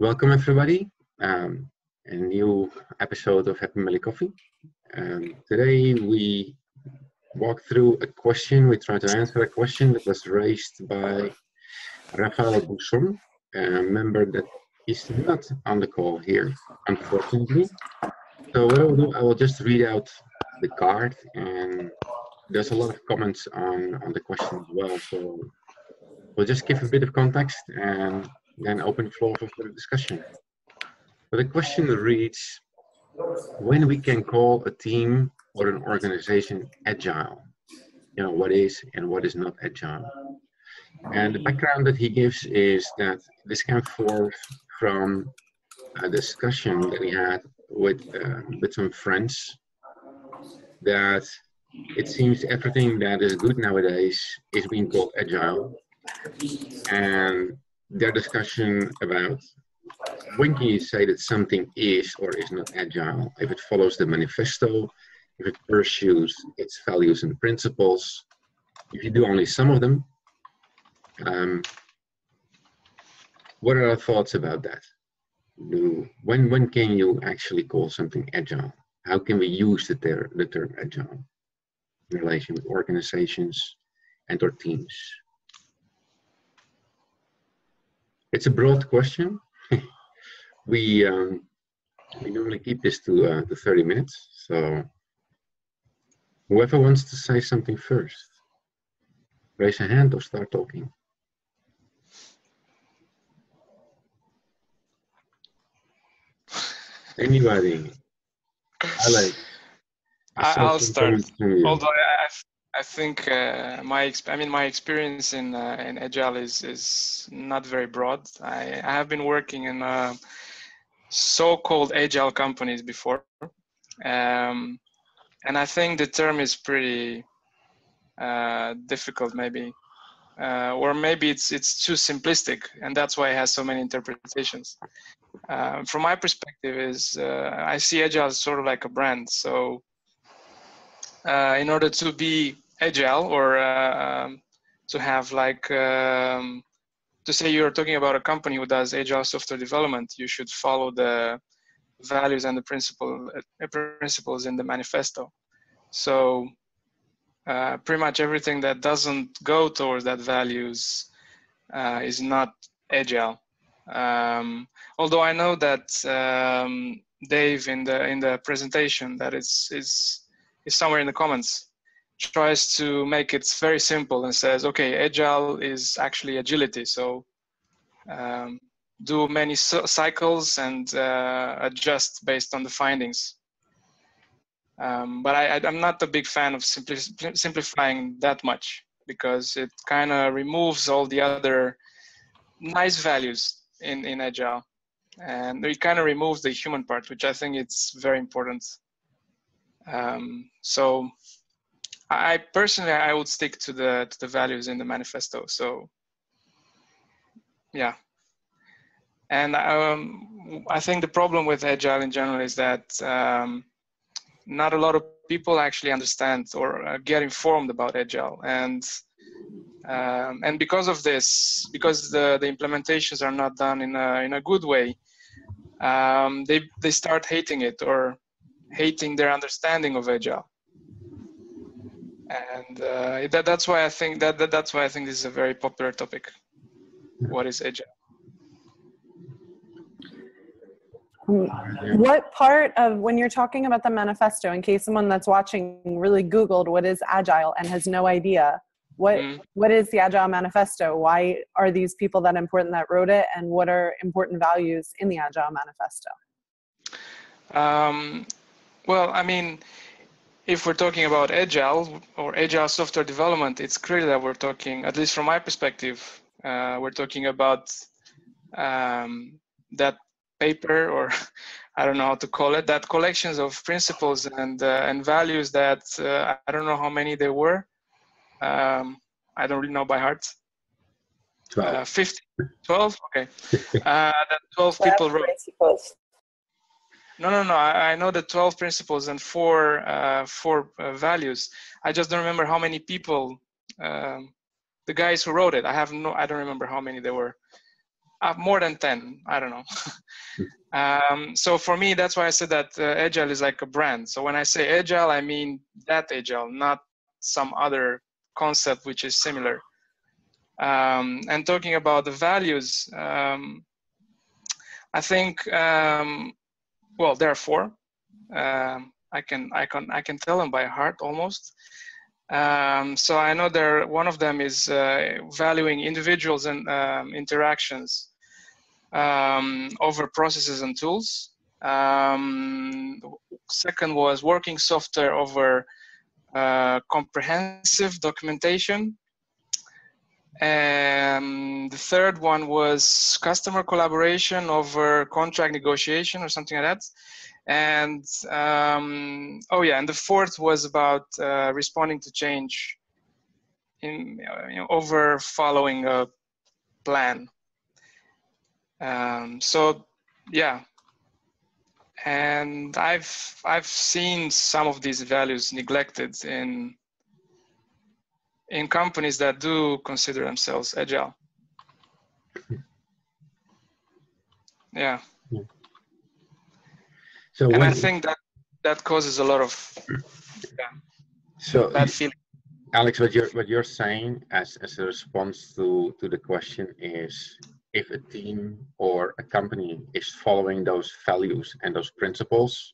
Welcome everybody, a new episode of Happy Melly Coffee. Today we walk through a question, we try to answer a question that was raised by Rafael Bousson, a member that is not on the call here, unfortunately. So what I will do, I will just read out the card, and there's a lot of comments on the question as well. So we'll just give a bit of context and then open the floor for further discussion. So the question reads, when we can call a team or an organization agile? You know, what is and what is not agile? And the background that he gives is that this came forth from a discussion that he had with some friends, that it seems everything that is good nowadays is being called agile, and their discussion about when can you say that something is or is not agile, if it follows the manifesto, if it pursues its values and principles, if you do only some of them. What are our thoughts about that? When can you actually call something agile? How can we use the term agile in relation with organizations and or teams? It's a broad question. We normally keep this to 30 minutes, so whoever wants to say something first, raise a hand or start talking. Anybody? I'll start. Although I think my experience in Agile is not very broad. I have been working in so-called Agile companies before, and I think the term is pretty difficult, maybe, or maybe it's too simplistic, and that's why it has so many interpretations. From my perspective, I see Agile as sort of like a brand. So in order to be agile, or to have like to say you're talking about a company who does agile software development, you should follow the values and the principles in the manifesto. So pretty much everything that doesn't go towards that values is not agile. Although I know that Dave in the presentation that is somewhere in the comments tries to make it very simple and says, okay, agile is actually agility. So do many cycles and adjust based on the findings. But I'm not a big fan of simplifying that much, because it kind of removes all the other nice values in Agile. And it kind of removes the human part, which I think it's very important. So I personally, I would stick to the values in the manifesto. So yeah. And I think the problem with Agile in general is that not a lot of people actually understand or get informed about Agile. And because of this, because the implementations are not done in a good way, they start hating it or hating their understanding of Agile. And that's why I think that's why I think this is a very popular topic. What is Agile? What part of, when you're talking about the manifesto, in case someone that's watching really Googled what is Agile and has no idea, what is the Agile manifesto? Why are these people that important that wrote it? And what are important values in the Agile manifesto? Well, I mean, if we're talking about Agile or Agile software development, it's clear that we're talking, at least from my perspective, we're talking about that paper, or I don't know how to call it, that collections of principles and values that I don't know how many there were. I don't really know by heart. 12. 12? Okay. That 12 people wrote. Principles. No. I know the 12 principles and four values. I just don't remember how many people, the guys who wrote it. I don't remember how many there were. more than 10, I don't know. So for me, that's why I said that Agile is like a brand. So when I say Agile, I mean that Agile, not some other concept which is similar. And talking about the values, I think, well, there are 4. I can tell them by heart almost. So I know one of them is valuing individuals and interactions over processes and tools. Second was working software over comprehensive documentation. And the third one was customer collaboration over contract negotiation or something like that. And oh yeah, and the fourth was about responding to change in over following a plan. So yeah, and I've seen some of these values neglected in companies that do consider themselves agile. Yeah. So and I think that causes a lot of bad feeling. Alex, what you're saying as a response to the question is, if a team or a company is following those values and those principles,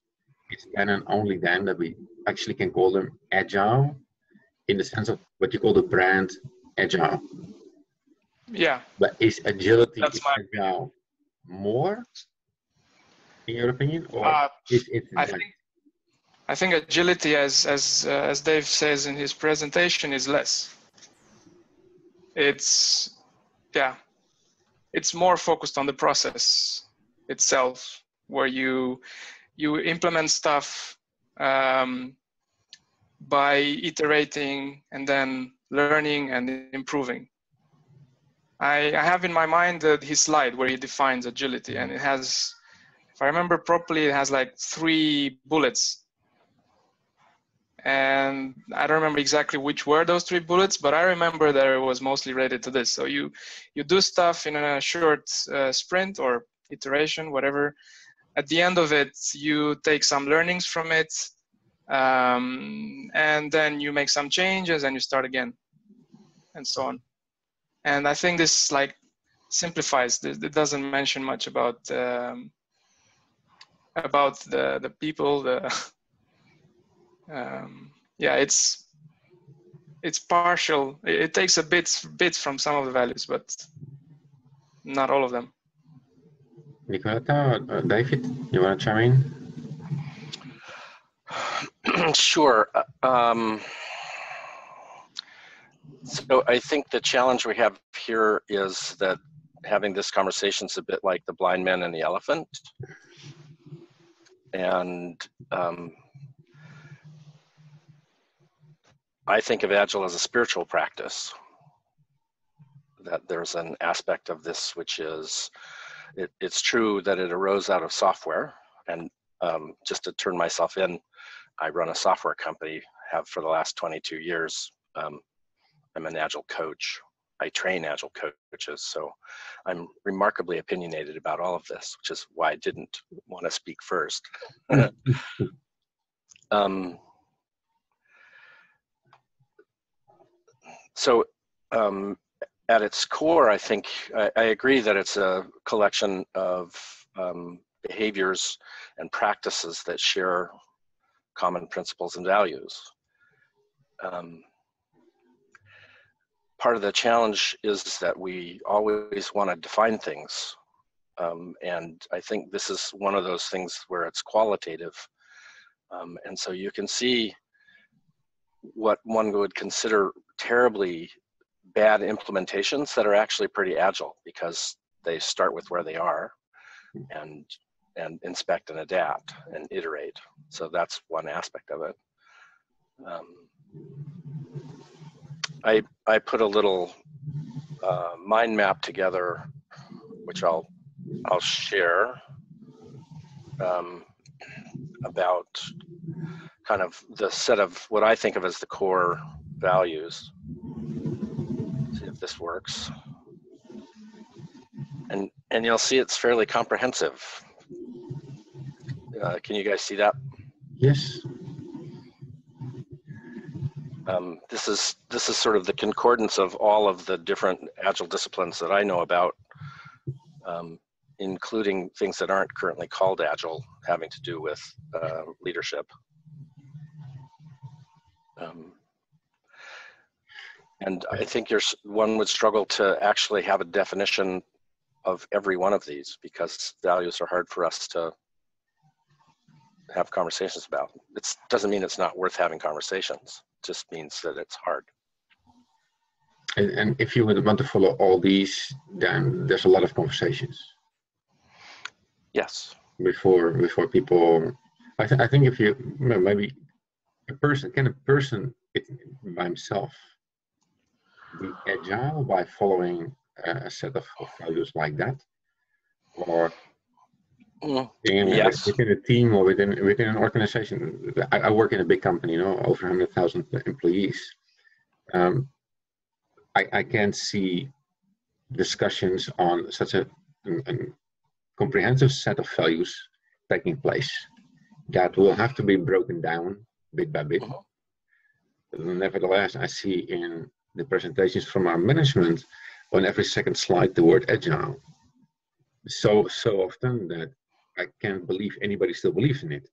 it's then and only then that we actually can call them agile, in the sense of what you call the brand Agile. Yeah. But is agility agile more, in your opinion, or is it? I think agility, as Dave says in his presentation, is less. It's more focused on the process itself, where you implement stuff by iterating and then learning and improving. I have in my mind his slide where he defines agility, and it has, if I remember properly, it has like 3 bullets. And I don't remember exactly which were those 3 bullets, but I remember that it was mostly related to this. So you do stuff in a short sprint or iteration, whatever. At the end of it, you take some learnings from it, and then you make some changes and you start again, and so on. And I think this like simplifies. It doesn't mention much about the people. Yeah, it's partial. It takes a bit from some of the values, but not all of them. Nicoletta, David, you want to chime in? Sure. So I think the challenge we have here is that having this conversation is a bit like the blind man and the elephant. And I think of Agile as a spiritual practice, that there's an aspect of this which is, it's true that it arose out of software. And just to turn myself in, I run a software company, have for the last 22 years. I'm an Agile coach. I train Agile coaches, so I'm remarkably opinionated about all of this, which is why I didn't want to speak first. So at its core, I think I agree that it's a collection of behaviors and practices that share common principles and values. Part of the challenge is that we always want to define things. And I think this is one of those things where it's qualitative. And so you can see what one would consider terribly bad implementations that are actually pretty agile, because they start with where they are and inspect and adapt and iterate. So that's one aspect of it. I put a little mind map together, which I'll share, about kind of the set of what I think of as the core values. Let's see if this works. And you'll see it's fairly comprehensive. Can you guys see that? Yes. This is sort of the concordance of all of the different Agile disciplines that I know about, including things that aren't currently called Agile, having to do with leadership. And I think one would struggle to actually have a definition of every one of these, because values are hard for us to have conversations about. It doesn't mean it's not worth having conversations. It just means that it's hard. And if you would want to follow all these, then there's a lot of conversations. Yes. Before people, I think if you maybe a person by himself be agile by following a set of values like that, or yes. within a team or within an organization. I work in a big company, over 100,000 employees. I can't see discussions on such a comprehensive set of values taking place. That will have to be broken down bit by bit. But nevertheless, I see in the presentations from our management on every second slide the word agile. So often that I can't believe anybody still believes in it,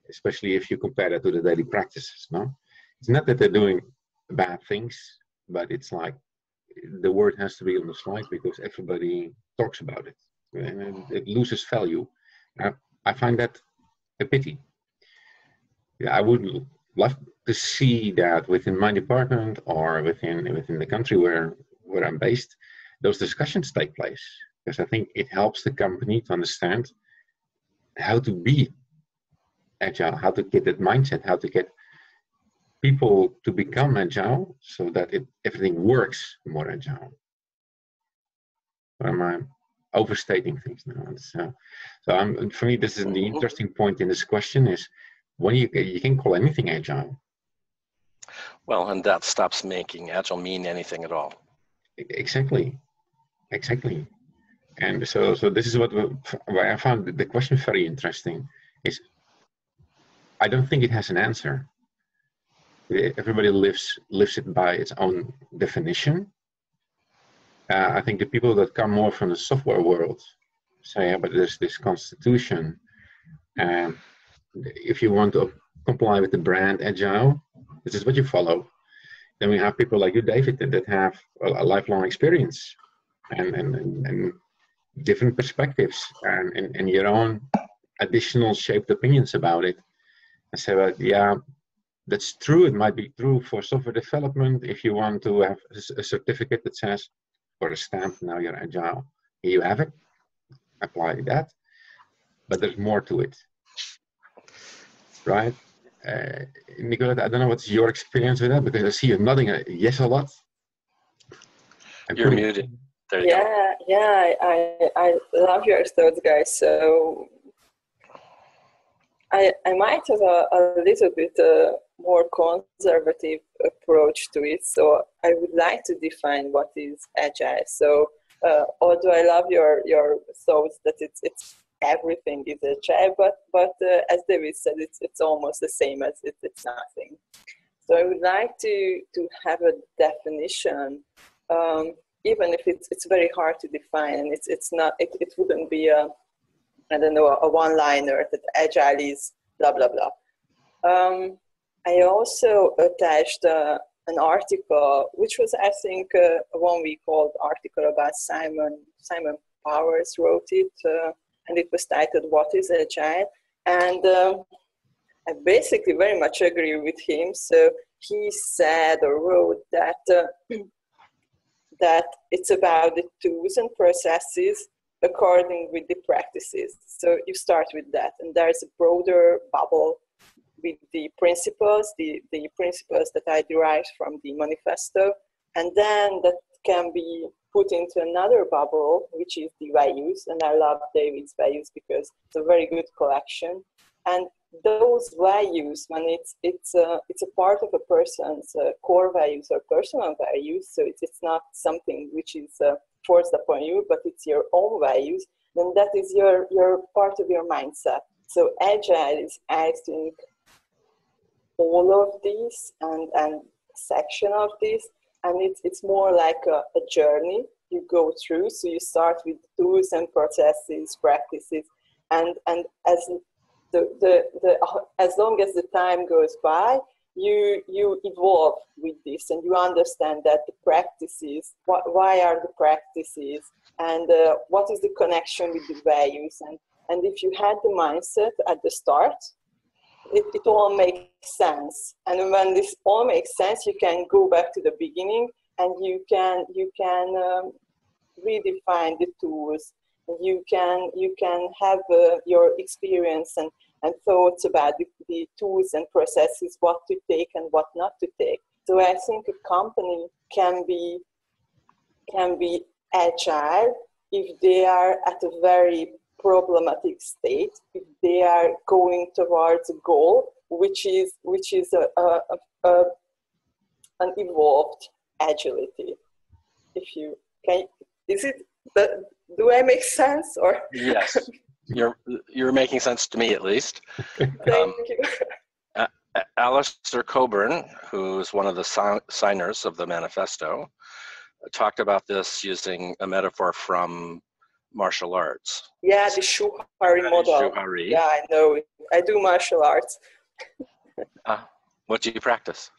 especially if you compare that to the daily practices. No, it's not that they're doing bad things, but it's like the word has to be on the slide because everybody talks about it, and it loses value. I find that a pity. Yeah, I would love to see that within my department or within the country where I'm based, those discussions take place, because I think it helps the company to understand how to be agile, how to get that mindset, how to get people to become agile so that everything works more agile. Or am I overstating things now? For me, this is the interesting point in this question is when you can call anything agile. Well, and that stops making agile mean anything at all. Exactly. And so this is why I found the question very interesting. Is I don't think it has an answer. Everybody lives it by its own definition. I think the people that come more from the software world say, yeah, but there's this constitution. If you want to comply with the brand Agile, this is what you follow. Then we have people like you, David, that have a lifelong experience and different perspectives and your own additional shaped opinions about it. I say, well, yeah, that's true. It might be true for software development. If you want to have a certificate that says, or a stamp, now you're agile. Here you have it. Apply that. But there's more to it, right? Nicolette, I don't know what's your experience with that, because I see you nodding yes a lot. You're muted. There you go. Yeah, I love your thoughts, guys. So I might have a little bit more conservative approach to it. So I would like to define what is agile. So although I love your thoughts that it's everything is agile, but as David said, it's almost the same as it's nothing. So I would like to have a definition, even if it's very hard to define, and it's not it wouldn't be a one-liner that agile is blah blah blah. I also attached an article, which was I think a 1 week old article about Simon Powers wrote it, and it was titled "What is Agile?" And I basically very much agree with him. So he said or wrote that that it's about the tools and processes according with the practices. So you start with that, and there's a broader bubble with the principles that I derived from the manifesto, and then that can be put into another bubble, which is the values. And I love David's values because it's a very good collection. And those values, when it's a part of a person's core values or personal values, so it's not something which is forced upon you, but it's your own values, then that is your part of your mindset. So Agile is, I think, all of these and section of this, and it's more like a journey you go through. So you start with tools and processes, practices, and as as long as the time goes by, you evolve with this, and you understand that the practices, why are the practices, and what is the connection with the values, and if you had the mindset at the start, it all makes sense. And when this all makes sense, you can go back to the beginning, and you can redefine the tools. You can have your experience and thoughts about the tools and processes, what to take and what not to take. So I think a company can be agile if they are at a very problematic state, if they are going towards a goal which is an evolved agility. If you can, is it? Do I make sense? Or yes, you're making sense to me, at least. Thank you. Alistair Coburn, who's one of the signers of the manifesto, talked about this using a metaphor from martial arts. Yeah, the Shuhari model. Shuhari. Yeah, I know it. I do martial arts. What do you practice?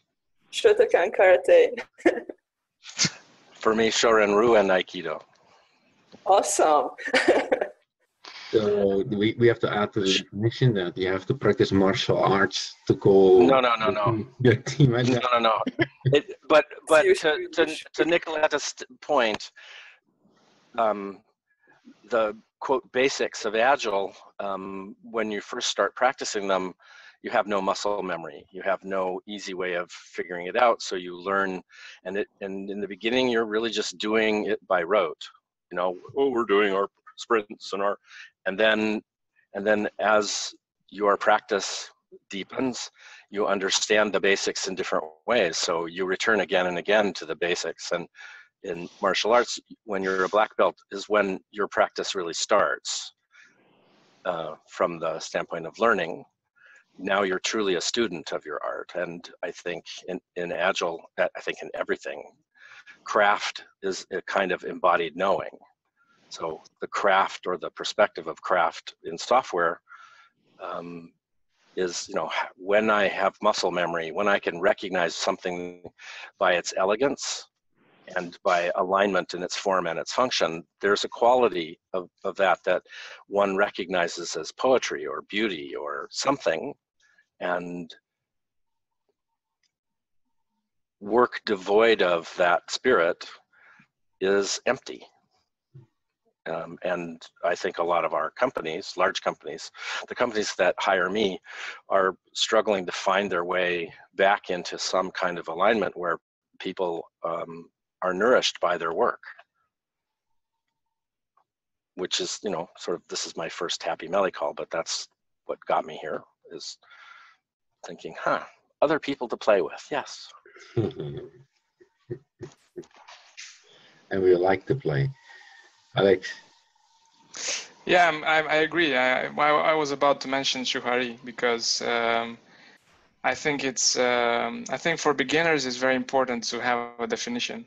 Shotokan karate. For me, Shorin-ryu and Aikido. Awesome. So we have to add to the definition that you have to practice martial arts to call No. your team agile. No. But to Nicoletta's point, the quote basics of Agile, when you first start practicing them, you have no muscle memory. You have no easy way of figuring it out. So you learn, and in the beginning, you're really just doing it by rote. You know, we're doing our sprints and then as your practice deepens, you understand the basics in different ways. So you return again and again to the basics. And in martial arts, when you're a black belt, is when your practice really starts from the standpoint of learning. Now you're truly a student of your art. And I think in Agile, I think in everything, craft is a kind of embodied knowing. So the craft or the perspective of craft in software is, you know, when I have muscle memory, when I can recognize something by its elegance and by alignment in its form and its function, there's a quality of that one recognizes as poetry or beauty or something. And work devoid of that spirit is empty. And I think a lot of our companies, large companies, the companies that hire me are struggling to find their way back into some kind of alignment where people are nourished by their work. Which is, you know, sort of, this is my first Happy Melly call, but that's what got me here, is thinking, other people to play with, yes. And we like to play. Alex? Yeah, I agree. I was about to mention Shuhari because I think I think for beginners it's very important to have a definition.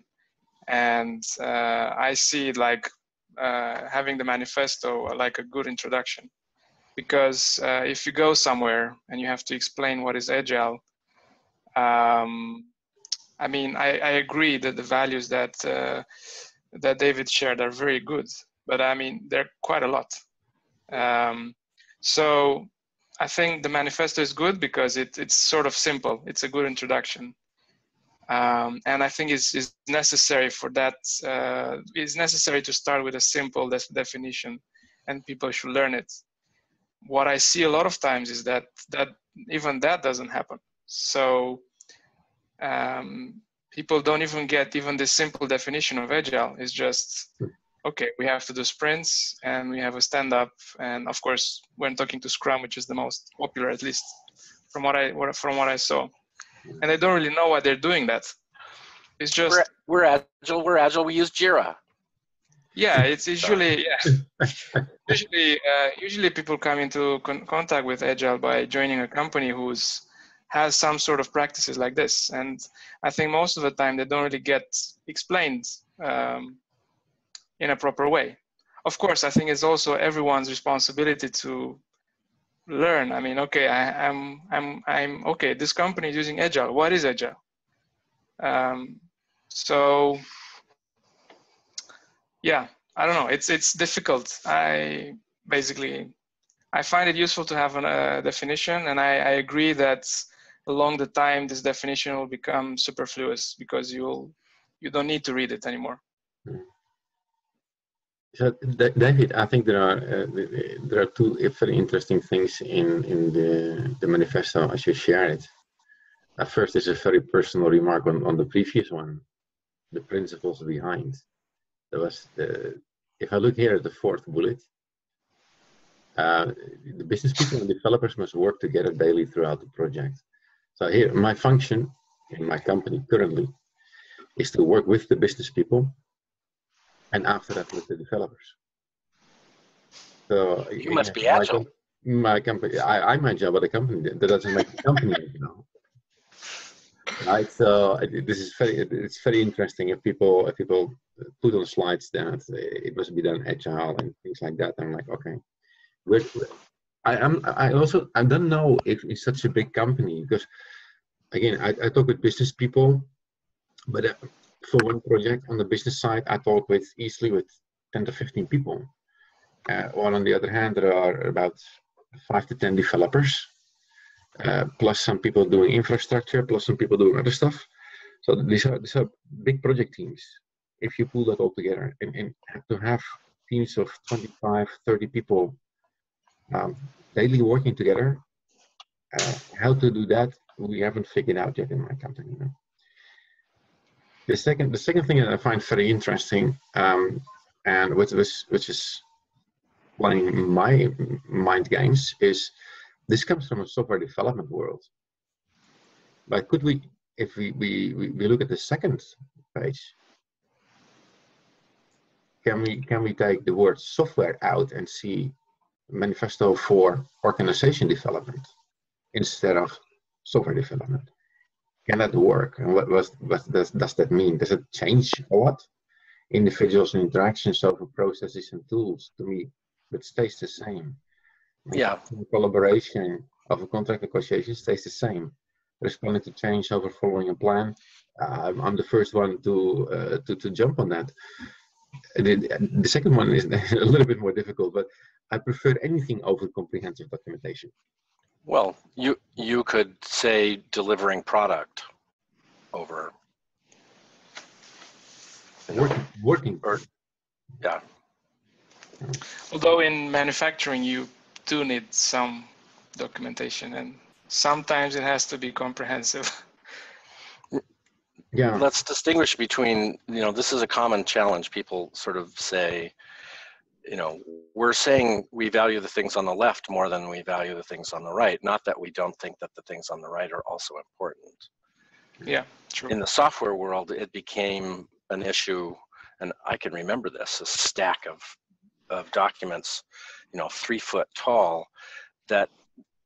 And I see it like having the manifesto like a good introduction. Because if you go somewhere and you have to explain what is Agile, I mean, I agree that the values that David shared are very good, but I mean, they're quite a lot. So I think the manifesto is good because it's sort of simple. It's a good introduction. And I think it's necessary for that. It's necessary to start with a simple definition, and people should learn it. What I see a lot of times is that even that doesn't happen. So people don't even get even the simple definition of Agile. It's just okay, we have to do sprints and we have a stand-up, and of course we're talking to Scrum, which is the most popular, at least from what I saw. And they don't really know why they're doing that. It's just we're agile. We're agile. We use Jira. Yeah, it's usually usually people come into contact with Agile by joining a company has some sort of practices like this, and I think most of the time they don't really get explained in a proper way. Of course, I think it's also everyone's responsibility to learn. I mean, okay, I'm okay. This company is using Agile. What is Agile? So yeah, I don't know. It's difficult. I find it useful to have a definition, and I agree that along the time this definition will become superfluous because you don't need to read it anymore. So, David, I think there are two very interesting things in the manifesto as you share it. First is a very personal remark on the previous one, the principles behind. There was if I look here at the fourth bullet, the business people and developers must work together daily throughout the project. So here, my function in my company currently is to work with the business people, and after that with the developers. So you must be agile. My company, I'm agile, but the company that doesn't make the company agile. Right. So it's very interesting if people put on slides that it must be done agile and things like that. I'm like, okay. I don't know if it's such a big company, because again, I talk with business people, but for one project on the business side, I talk easily with 10 to 15 people. While on the other hand, there are about 5 to 10 developers, plus some people doing infrastructure, plus some people doing other stuff. So these are big project teams. If you pull that all together and to have teams of 25, 30 people daily working together, how to do that, we haven't figured out yet in my company. You know? The second thing that I find very interesting, and which is playing my mind games, is this comes from a software development world. But could we, if we look at the second page, can we take the word software out and see manifesto for organization development instead of software development? Can that work? And what does that mean? Does it change a lot? Individuals and interactions over processes and tools, to me, but stays the same. Yeah. Collaboration over contract negotiation stays the same. Responding to change over following a plan. I'm the first one to jump on that. The second one is a little bit more difficult, but I prefer anything over comprehensive documentation. Well, you could say delivering product over working. Or, yeah. Although in manufacturing you do need some documentation, and sometimes it has to be comprehensive. Yeah. Let's distinguish between, this is a common challenge. People sort of say, we're saying we value the things on the left more than we value the things on the right. Not that we don't think that the things on the right are also important. Yeah, true. In the software world, it became an issue, and I can remember this, a stack of documents, 3 foot tall, that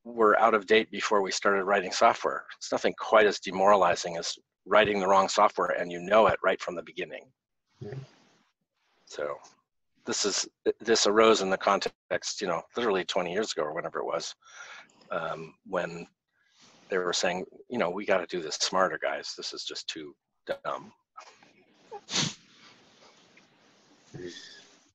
were out of date before we started writing software. It's nothing quite as demoralizing as writing the wrong software, and you know it right from the beginning. Yeah. So this arose in the context, literally 20 years ago or whenever it was, when they were saying, we got to do this smarter, guys. This is just too dumb.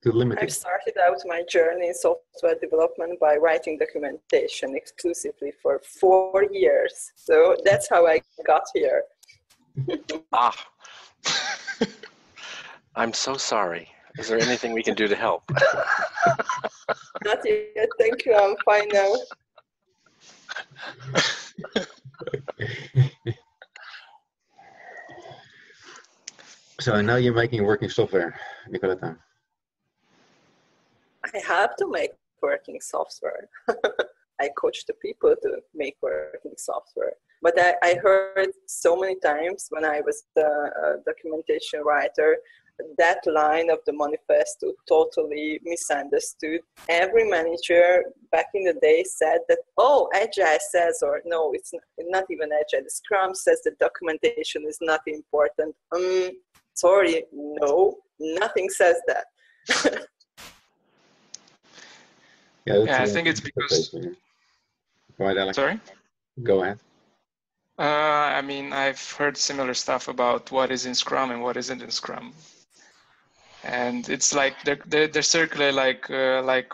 Too limited. I started out my journey in software development by writing documentation exclusively for 4 years. So that's how I got here. I'm so sorry. Is there anything we can do to help? Not yet. Thank you. I'm fine now. So now you're making working software, Nicoletta. I have to make working software. I coach the people to make working software. But I heard so many times when I was the documentation writer, that line of the manifesto totally misunderstood. Every manager back in the day said that, oh, Agile says, or no, it's not even Agile. The Scrum says the documentation is not important. Sorry, no, nothing says that. Yeah, I think it's because. Right, Alex? Sorry? Go ahead. I mean, I've heard similar stuff about what is in Scrum and what isn't in Scrum, and it's like they're circular like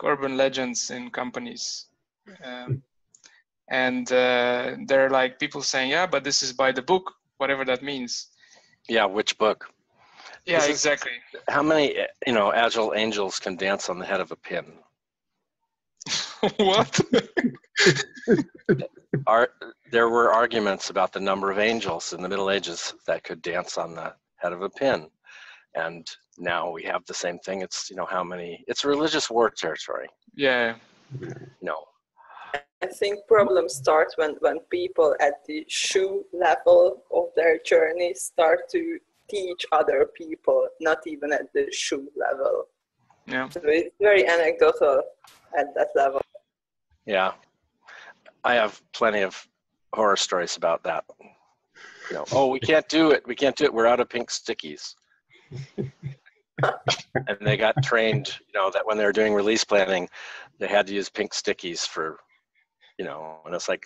urban legends in companies, and they're like people saying, yeah, but this is by the book, whatever that means. Yeah, which book? Yeah, exactly. How many Agile angels can dance on the head of a pin? What? There were arguments about the number of angels in the Middle Ages that could dance on the head of a pin, and now we have the same thing. It's how many? It's religious war territory. Yeah. No. I think problems start when people at the shoe level of their journey start to teach other people, not even at the shoe level. Yeah. So it's very anecdotal at that level. Yeah. I have plenty of horror stories about that. Oh, we can't do it. We can't do it. We're out of pink stickies. And they got trained, that when they were doing release planning, they had to use pink stickies for, and it's like,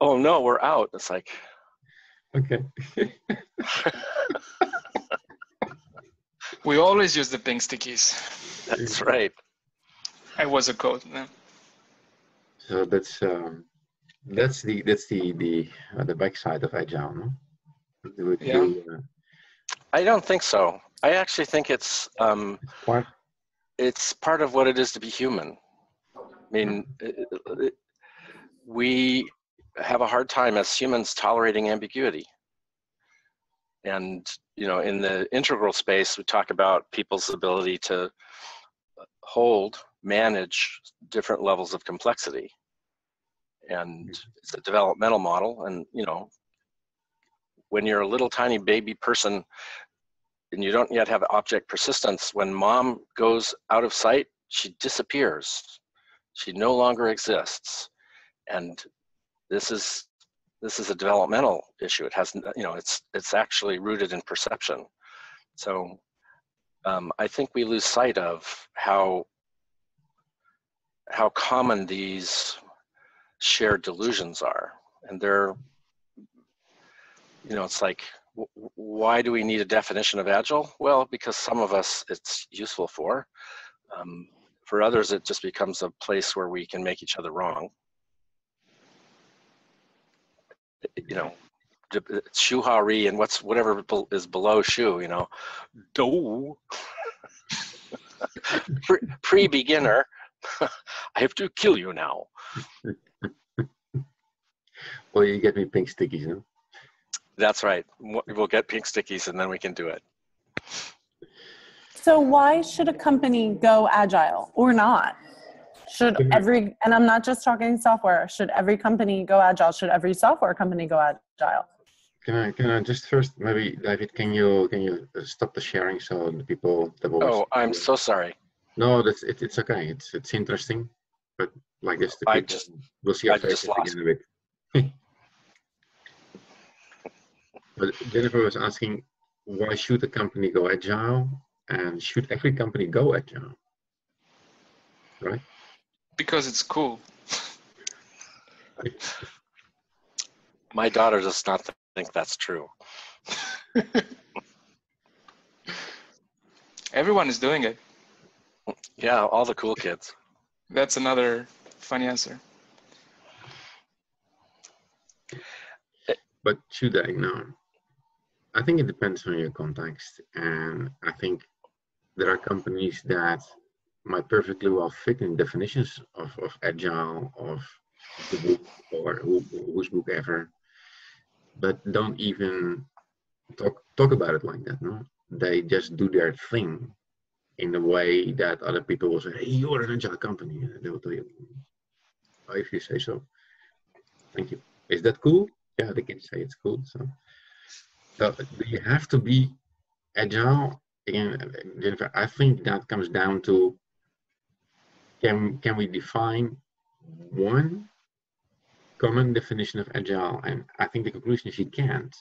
oh no, we're out. It's like, okay. We always use the pink stickies. That's right. I was a code. Yeah. So that's the backside of Agile, no? Yeah. I don't think so. I actually think it's part of what it is to be human. I mean, we have a hard time as humans tolerating ambiguity. And, in the integral space, we talk about people's ability to manage different levels of complexity. And it's a developmental model. And, when you're a little tiny baby person and you don't yet have object persistence, when mom goes out of sight, she disappears. She no longer exists. And this is a developmental issue. It has, it's actually rooted in perception. So I think we lose sight of how common these shared delusions are. And they're, it's like, why do we need a definition of Agile? Well, because some of us it's useful for. For others, it just becomes a place where we can make each other wrong. Shuhari and whatever is below shu, do. Pre-beginner, I have to kill you now. Well, you get me pink stickies, no? That's right. We'll get pink stickies and then we can do it. So why should a company go Agile or not? And I'm not just talking software, should every company go Agile? Should every software company go Agile? Can I just first, maybe, David, can you stop the sharing so the people that will Oh, I'm so sorry. No, it's okay. It's interesting, but like this, we'll see our faces again a bit. But Jennifer was asking, why should a company go Agile, and should every company go Agile? Right? Because it's cool. My daughter does not think that's true. Everyone is doing it. Yeah, all the cool kids. That's another funny answer. But should I? No. I think it depends on your context, and I think there are companies that might perfectly well fit in definitions of Agile, of the book, or whose book ever, but don't even talk about it like that. No, they just do their thing in the way that other people will say, hey, you're an agile company. And they will tell you, oh, if you say so. Thank you. Is that cool? Yeah, the kids say it's cool. So do you have to be agile? Again, Jennifer, I think that comes down to, can we define one common definition of agile? And I think the conclusion is you can't.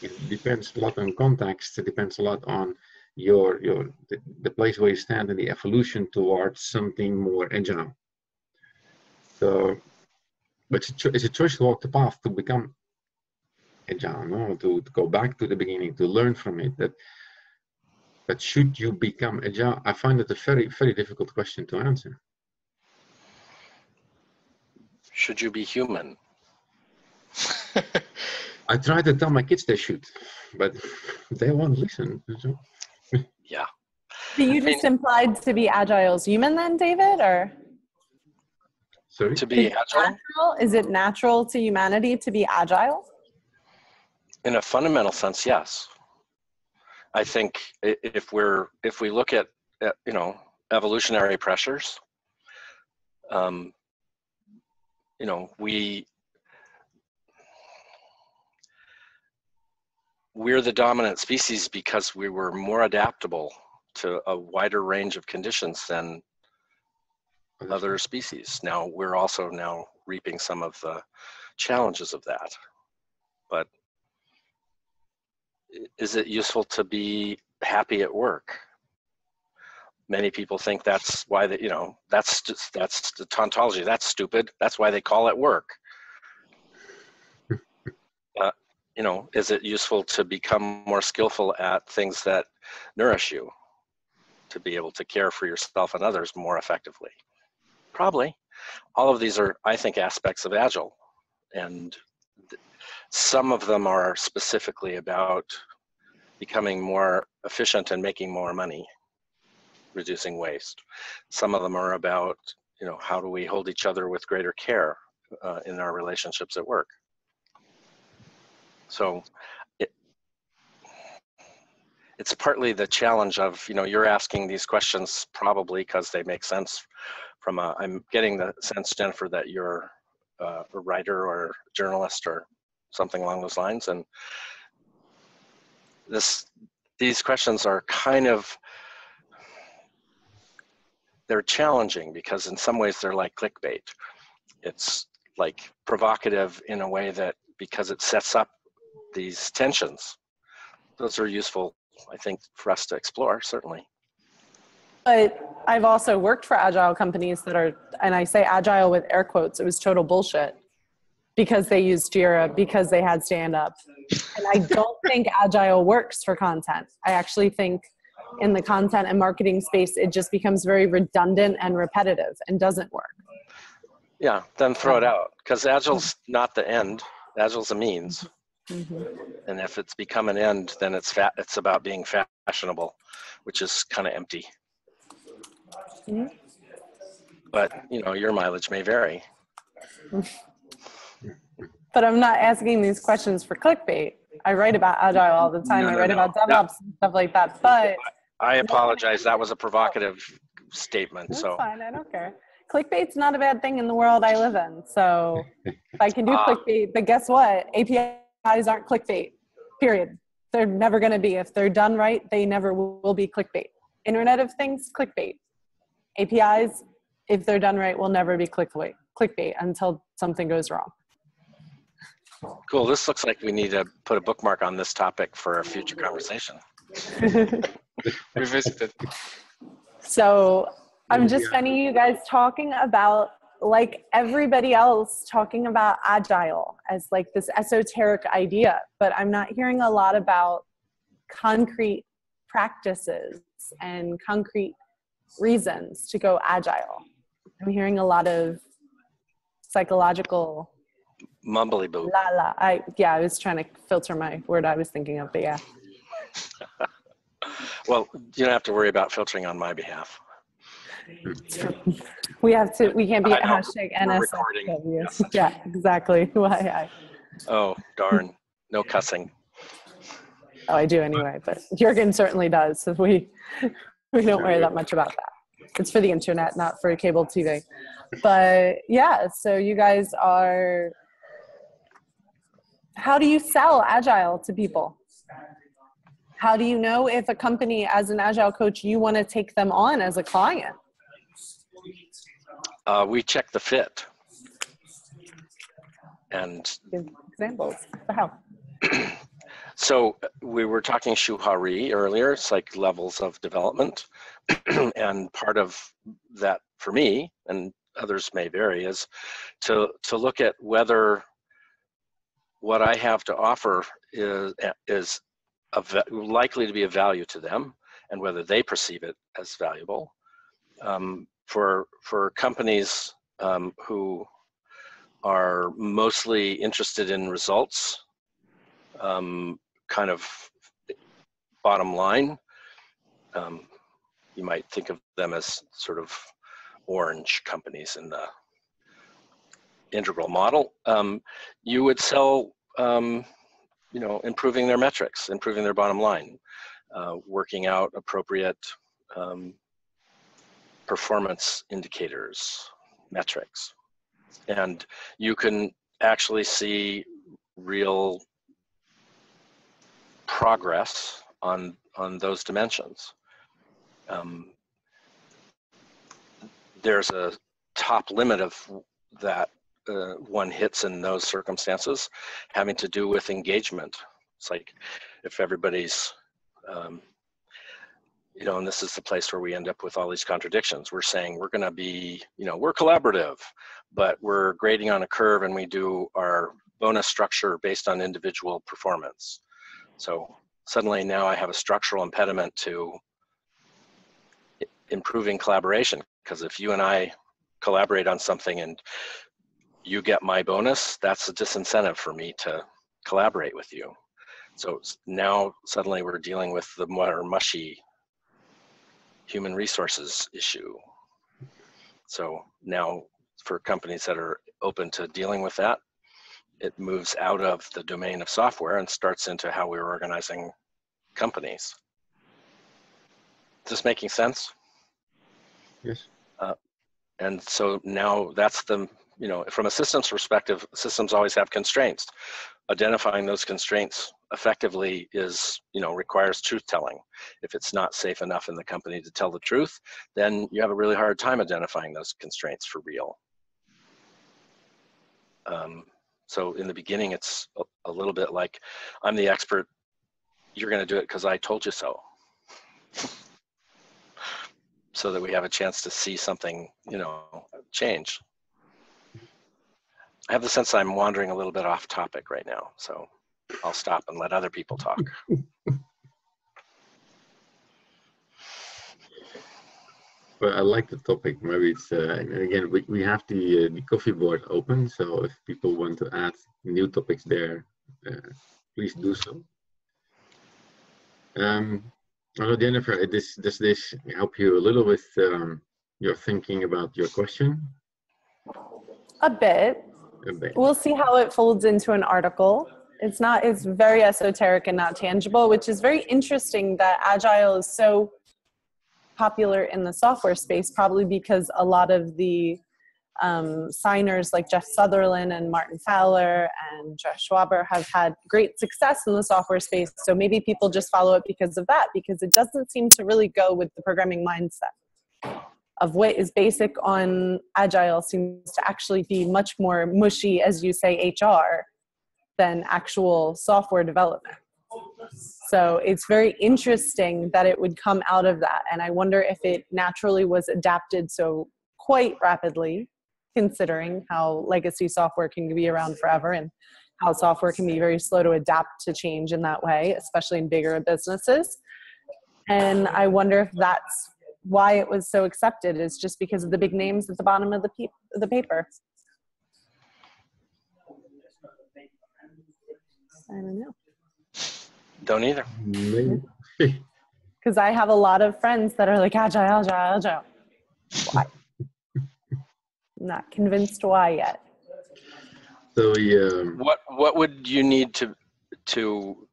It depends a lot on context. It depends a lot on the place where you stand in the evolution towards something more agile. So, but it's a choice to walk the path to become agile, no? To go back to the beginning, to learn from it. But should you become agile? I find it a very, very difficult question to answer. Should you be human? I try to tell my kids they should, but they won't listen. So. Yeah. So you just implied to be agile is human then, David, or? Sorry? To be agile? Is it natural to humanity to be agile? In a fundamental sense, yes. I think if we look at evolutionary pressures, we're the dominant species because we were more adaptable to a wider range of conditions than other species. Now we're also now reaping some of the challenges of that. But is it useful to be happy at work? Many people think that's why that's the tautology. That's stupid. That's why they call it work. Is it useful to become more skillful at things that nourish you, to be able to care for yourself and others more effectively? Probably. All of these are, I think, aspects of Agile, and some of them are specifically about becoming more efficient and making more money, reducing waste. Some of them are about, how do we hold each other with greater care in our relationships at work. So it's partly the challenge of, you're asking these questions probably because they make sense from I'm getting the sense, Jennifer, that you're a writer or journalist or something along those lines. And these questions are they're challenging because in some ways they're like clickbait. It's like provocative in a way that, because it sets up these tensions, those are useful, I think, for us to explore, certainly. But I've also worked for agile companies that are, and I say agile with air quotes, it was total bullshit because they used Jira, because they had stand-up. And I don't think agile works for content. I actually think in the content and marketing space, it just becomes very redundant and repetitive and doesn't work. Yeah, then throw it out, because Agile's not the end. Agile's a means. Mm-hmm. And if it's become an end, then it's about being fashionable, which is kind of empty. Mm-hmm. But, your mileage may vary. But I'm not asking these questions for clickbait. I write about Agile all the time. I write about DevOps and stuff like that. But I apologize. That was a provocative statement. That's so fine. I don't care. Clickbait's not a bad thing in the world I live in. So if I can do clickbait, but guess what? APIs aren't clickbait, period. They're never going to be. If they're done right, they never will be clickbait. Internet of Things, clickbait. APIs, if they're done right, will never be clickbait until something goes wrong. Cool. This looks like we need to put a bookmark on this topic for a future conversation. Revisit it. So I'm just finding you guys talking about, like everybody else, talking about Agile as like this esoteric idea, but I'm not hearing a lot about concrete practices and concrete reasons to go Agile. I'm hearing a lot of psychological mumbly boo. I was trying to filter my word I was thinking of, but yeah. Well, you don't have to worry about filtering on my behalf. We can't be at hashtag NSFW. Yeah, exactly. Why? Oh, darn. No cussing. Oh, I do anyway, but Jürgen certainly does. So we don't worry that much about that. It's for the internet, not for cable TV. But yeah, so you guys are, how do you sell Agile to people? How do you know if a company, as an Agile coach, you want to take them on as a client? We check the fit. And Give examples for how. So we were talking Shuhari earlier. It's like levels of development. And part of that for me, and others may vary, is to look at whether what I have to offer is likely to be of value to them, and whether they perceive it as valuable. For companies who are mostly interested in results, kind of bottom line, you might think of them as sort of orange companies in the integral model. You would sell, improving their metrics, improving their bottom line, working out appropriate performance indicators, metrics. And you can actually see real progress on those dimensions. There's a top limit of that one hits in those circumstances, having to do with engagement. It's like if everybody's, and this is the place where we end up with all these contradictions. We're saying we're going to be, we're collaborative, but we're grading on a curve and we do our bonus structure based on individual performance. So suddenly now I have a structural impediment to improving collaboration, because if you and I collaborate on something and you get my bonus, that's a disincentive for me to collaborate with you. So now suddenly we're dealing with the more mushy human resources issue. So now for companies that are open to dealing with that, it moves out of the domain of software and starts into how we're organizing companies. Is this making sense? Yes. And so now that's the, from a systems perspective, systems always have constraints. Identifying those constraints effectively is, requires truth telling. If it's not safe enough in the company to tell the truth, then you have a really hard time identifying those constraints for real. So in the beginning, it's a little bit like, I'm the expert, you're going to do it because I told you so. So that we have a chance to see something, change. I have the sense I'm wandering a little bit off topic right now, so I'll stop and let other people talk. Well, I like the topic. Maybe it's, and again, we have the coffee board open, so if people want to add new topics there, please do so. Hello, Jennifer, does this help you a little with your thinking about your question? A bit. A bit. We'll see how it folds into an article. It's very esoteric and not tangible, which is very interesting that Agile is so popular in the software space, probably because a lot of the signers like Jeff Sutherland and Martin Fowler and Josh Schwaber have had great success in the software space. So maybe people just follow it because of that, because it doesn't seem to really go with the programming mindset of what is basic on Agile seems to actually be much more mushy, as you say, HR, than actual software development. So it's very interesting that it would come out of that. And I wonder if it naturally was adapted so quite rapidly, considering how legacy software can be around forever and how software can be very slow to adapt to change in that way, especially in bigger businesses. And I wonder if that's why it was so accepted, is just because of the big names at the bottom of the paper. I don't know. Don't either. Maybe. Because I have a lot of friends that are like, Agile. Why? Not convinced why yet. So what would you need to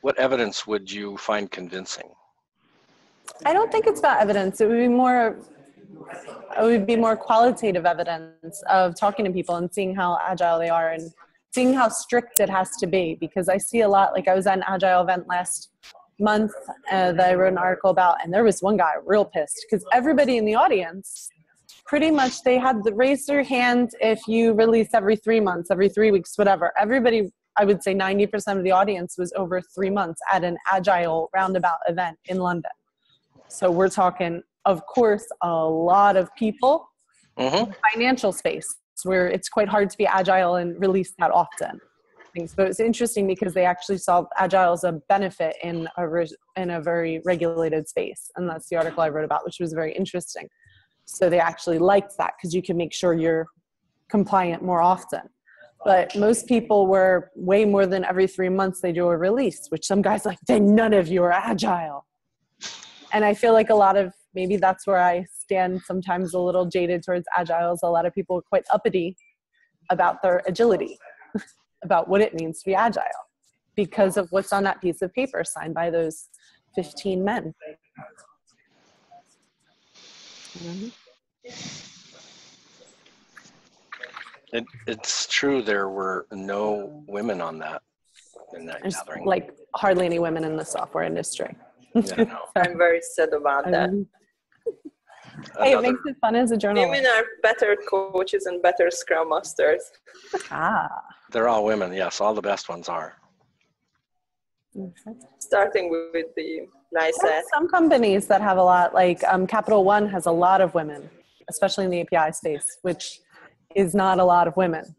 What evidence would you find convincing? I don't think it's about evidence. It would be more qualitative evidence of talking to people and seeing how agile they are and seeing how strict it has to be. Because I see a lot, like I was at an agile event last month that I wrote an article about, and there was one guy real pissed because everybody in the audience, pretty much they had to raise their hand if you release every 3 months, every 3 weeks, whatever. Everybody, I would say 90% of the audience was over 3 months at an agile roundabout event in London. So we're talking, of course, a lot of people in the financial space where it's quite hard to be agile and release that often. But it's interesting because they actually saw agile as a benefit in a very regulated space. And that's the article I wrote about, which was very interesting. So they actually liked that because you can make sure you're compliant more often. But most people were way more than every 3 months they do a release, which some guys like, then none of you are agile. And I feel like a lot of, maybe that's where I stand sometimes a little jaded towards agile, is a lot of people are quite uppity about their agility, about what it means to be agile because of what's on that piece of paper signed by those 15 men. It's true there were no women on that in that There's gathering. like hardly any women in the software industry. Yeah, no. I'm very sad about that. Hey, it makes it fun as a journalist. Women are better coaches and better scrum masters. They're all women, yes. All the best ones are. Starting with the nice There are some companies that have a lot, like Capital One has a lot of women, especially in the API space, which is not a lot of women.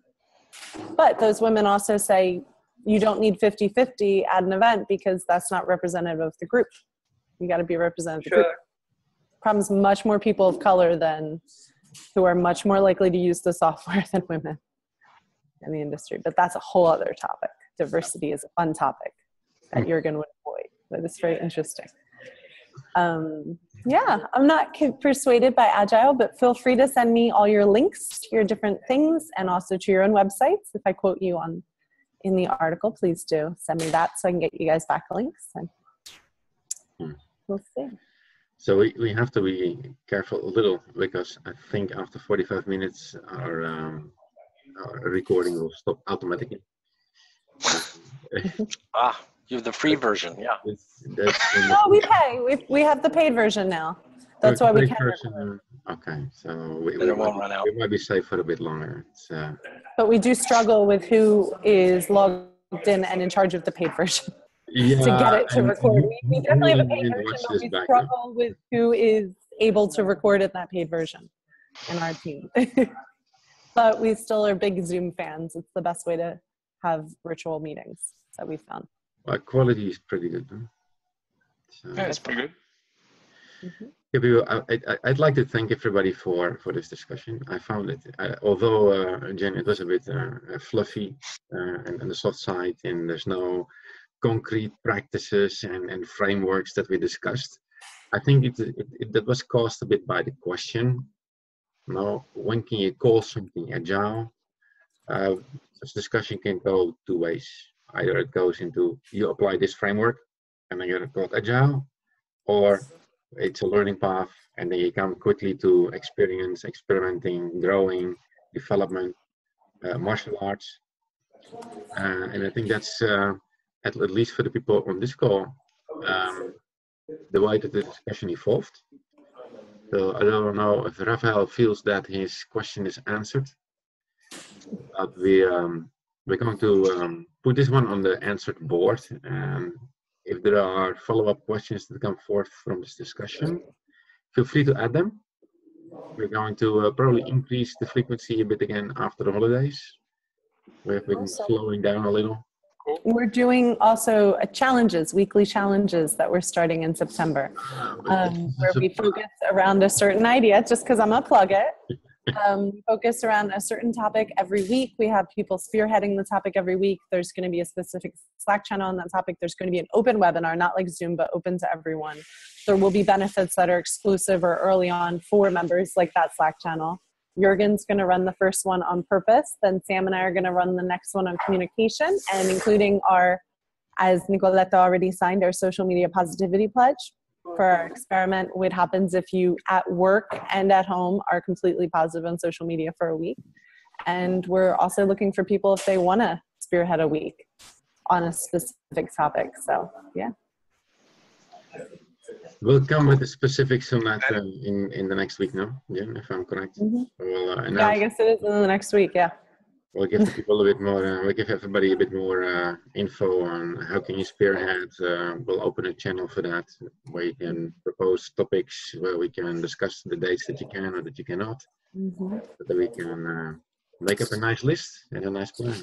But those women also say you don't need 50-50 at an event because that's not representative of the group. You got to be representative of the group. Problems much more people of color than who are much more likely to use the software than women in the industry. But that's a whole other topic. Diversity is a fun topic that Jürgen would avoid, but it's very interesting. Yeah, I'm not persuaded by Agile, but feel free to send me all your links to your different things and also to your own websites. If I quote you in the article, please do send me that so I can get you guys backlinks. And we'll see. So we have to be careful a little because I think after 45 minutes our recording will stop automatically. You have the free version, yeah. No, we pay. We have the paid version now. That's why we can. Okay, so we won't run out. We might be safe for a bit longer. But we do struggle with who is logged in and in charge of the paid version. Yeah, to get it to record. We definitely have a paid version, but we struggle with who is able to record in that paid version in our team. But we still are big Zoom fans. It's the best way to have virtual meetings that we found. Well, quality is pretty good. Huh? So, yeah, it's pretty good. I'd like to thank everybody for this discussion. I found it, although Jen, it was a bit fluffy and on the soft side, and there's no concrete practices and frameworks that we discussed. I think that was caused a bit by the question. When can you call something agile? This discussion can go two ways. Either it goes into you apply this framework and then you're called agile, or it's a learning path and then you come quickly to experience, experimenting, growing, development, martial arts. And I think that's at least for the people on this call, the way that the discussion evolved. So I don't know if Rafael feels that his question is answered, but we're going to put this one on the answered board. And if there are follow-up questions that come forth from this discussion, feel free to add them. We're going to probably increase the frequency a bit again after the holidays. We've been slowing down a little. We're doing also weekly challenges that we're starting in September, where we focus around a certain idea, just because I'm going to plug it. Focus around a certain topic every week. We have people spearheading the topic every week. There's going to be a specific Slack channel on that topic. There's going to be an open webinar, not like Zoom, but open to everyone. There will be benefits that are exclusive or early on for members, like that Slack channel. Jürgen's going to run the first one on purpose. Then Sam and I are going to run the next one on communication, and including our as Nicoletta already signed our social media positivity pledge for our experiment. What happens if you at work and at home are completely positive on social media for a week. And we're also looking for people if they want to spearhead a week on a specific topic. So, yeah. We'll come with the specifics on that in the next week now, yeah, if I'm correct. Mm-hmm. We'll announce. Yeah, I guess it is in the next week, yeah. We'll give the people a bit more, we'll give everybody a bit more info on how can you spearhead. We'll open a channel for that, where you can propose topics, where we can discuss the dates that you can or that you cannot, so that we can make up a nice list and a nice plan.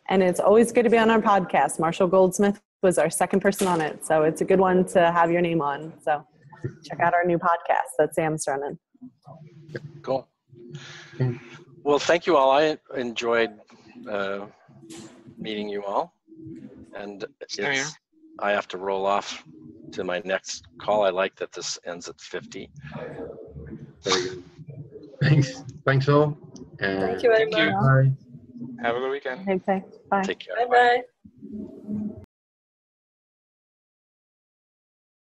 And it's always good to be on our podcast. Marshall Goldsmith was our second person on it, so it's a good one to have your name on. So check out our new podcast that Sam's running. Cool. Well, thank you all. I enjoyed meeting you all, and I have to roll off to my next call. I like that this ends at 50. Very good. Thanks all. Thank you very much. Bye. Have a good weekend. Okay, bye. Take care. Bye-bye.